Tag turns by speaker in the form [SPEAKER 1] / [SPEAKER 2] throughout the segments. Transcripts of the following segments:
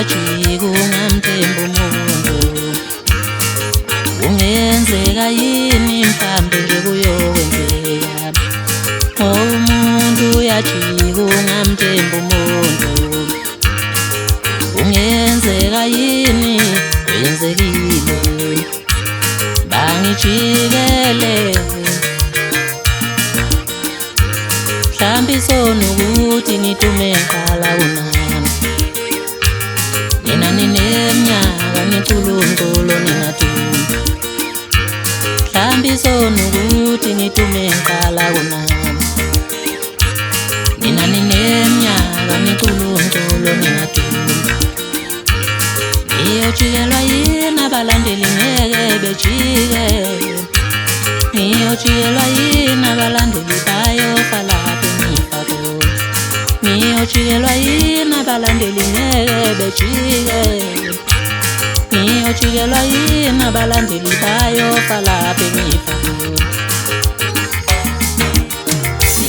[SPEAKER 1] uyajika ungamthembi umuntu. Kungenzeka yini mhlambe nje kuyokwenzeka, umuntu uyajika ungamthembi umuntu. Kungenzeka yini kwenzekile, bangijikele mhlambe sonokuthi ngitume ngiqala kunami. Nina nineminyaka nintulunkulu ningathumi, mhlambe sonokuthi ngitume ngiqala kunami. Nina nineminyaka nintulunkulu ningathumi. Ngiyojikelwa yini abalandeli ngeke bejike, ngiyojikelwa yini abalandeli bayofa lapho engifa khona. Ngiyojikelwa yini abalandeli ngeke bejike, ngiyojikelwa yini abalandeli bayofa lapho engifa khona.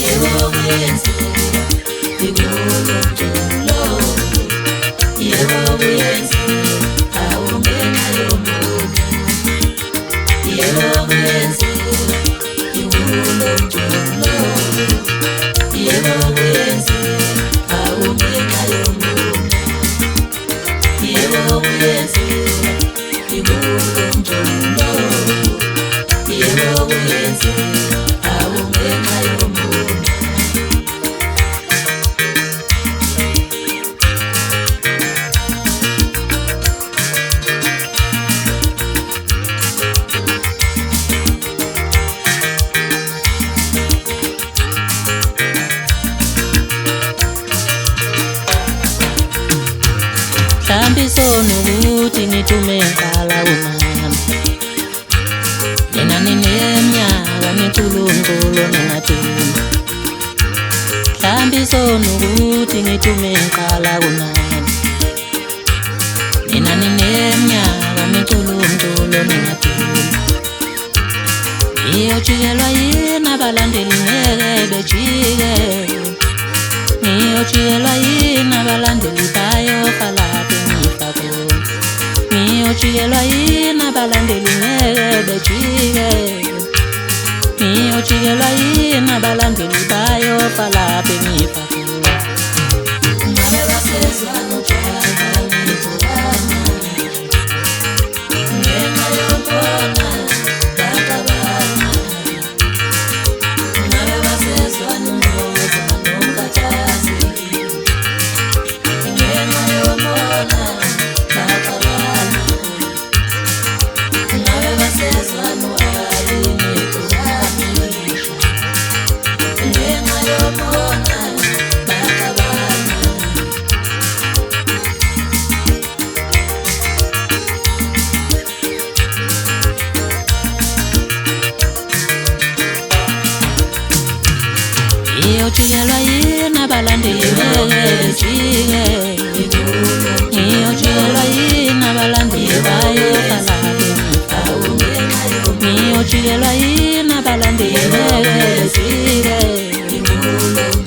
[SPEAKER 1] Yebo kuyenzeka ikuluntulo, yebo kuyenzeka awungenayo muntu. Yebo kuyenzeka ikuluntulo, yebo kuyenzeka awungenayo muntu. Yebo kuyenzeka ikuluntulo, yebo kuyenzeka awungenayo muntu. Mhlambe sonokuthi ngitume ngiqala kunami. Nina nineminyaka nintulunkulu ningathumi, mhlambe sonokuthi ngitume ngiqala kunami. Nina nineminyaka nintulunkulu ningathumi. Ngiyojikelwa yini abalandeli ngeke bejike, ngiyojikelwa yini abalandeli bayofa lapho engifa khona. Ngiyojikelwa yini abalandeli ngeke bejike, ngiyojikelwa yini abalandeli bayofa lapho engifa khona. Ngabe basezwa notshwala ngitholana, ngenxa yombona baqabana. Ngabe basezwa nomboza nomkhathazi, ngenxa yombona baqabana. Ngabe basezwa no-Alini Kukamisha, ngenxa yombona baqabana. Ngiyojikelwa yini abalandeli ngeke bejike, ngiyojikelwa yini abalandeli bayofa lapho engifa khona. Ngiyojikelwa yini abalandeli ngeke bejike,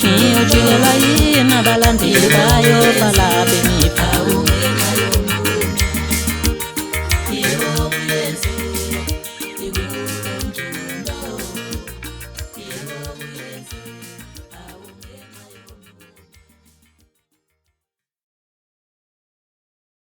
[SPEAKER 1] ngiyojikelwa yini abalandeli bayofa lapho engifa khona. Yebo kuyenzeka